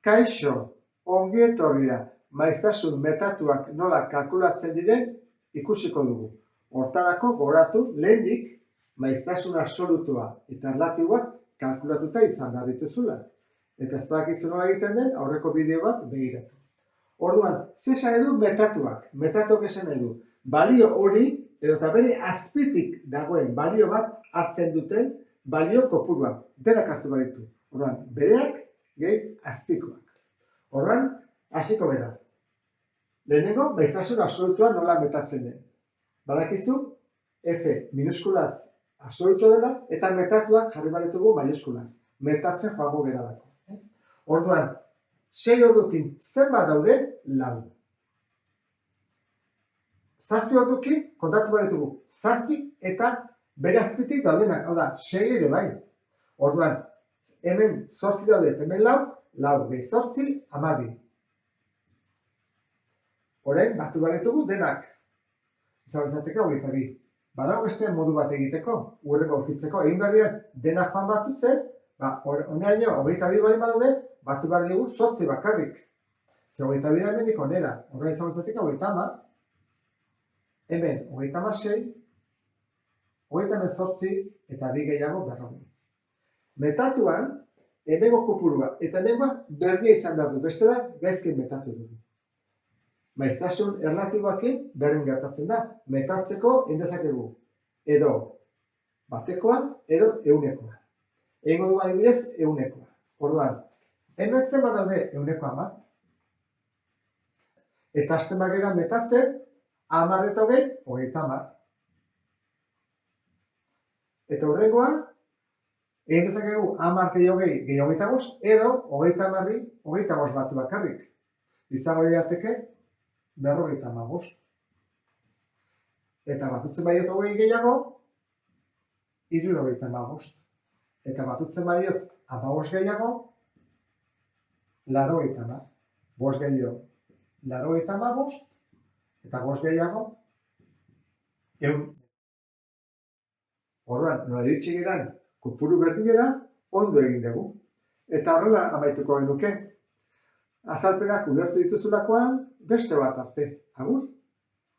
Kaixo, ongi etorria, maiztasun metatuak nola kalkulatzen diren ikusiko dugu. Hortarako gogoratu lehenik maiztasun absolutua eta erlatiboak kalkulatuta izan behar dituzula. Eta ez badakizu nola egiten den, aurreko bideo bat begiratu. Orduan, ze esan nahi du metatuak? Metatuak esan nahi du. Balio hori, edo eta bere azpitik dagoen balio bat hartzen duten balio kopuruak. Denak hartu baditu. Orduan, bereak gehi azpikoak. Orduan, hasiko gara. Lehenengo, maiztasun absolutua nola metatzen den. Badakizu, F minuskulaz absolutua dela, eta metatuak jarri baditugu maiuskulaz. Metatzen joango geralako. Orduan, 6 ordukin zenbat daude? 4. 7 ordukin kontatu baditugu 7 eta bere azpitik daudenak, hau da, 6 ere bai. Orduan, hemen 8 daude, hemen 4, 4 gehi 8, 12. Orain, batu baditugu denak. Izan bezateka 22. Badago beste modu bat egiteko, urreko aurkitzeko, egin berrian denak joan batutzen, honeaino 22 bali badaude, batu behar dugu 8 bakarrik. Ze 22 da hemendik onera. Horra izan bezateka 30, hemen 36, 38 eta 2 gehiago 40. Metatuan, hemengo kopurua eta hemengoa berdina izan behar du, bestela gaizkin metatu dugu. Maiztasun erlatiboakin berdin gertatzen da. Metatzeko endezakegu edo batekoa edo ehunekoa. Egingo du adibidez ehunekoa. Orduan, hemen zenbat daude 110. Eta hasten bagera metatzen 10 eta 20, 30. Eta horrengoa, egin dezakegu 10 gehi 20 gehi 25, edo 30 25 batu bakarrik. Izango lirateke 55. Eta batutzen badiot 20 gehiago, 75. Eta batutzen badiot 15 gehiago, 80. 5 gehiago, 85, eta 5 gehiago, 100. Orduan, nola iritsi geran, kopuru berdinera, ondo egin dugu. Eta horrela amaituko genuke. Azalpenak ulertu dituzulakoan, beste bat arte. Agur!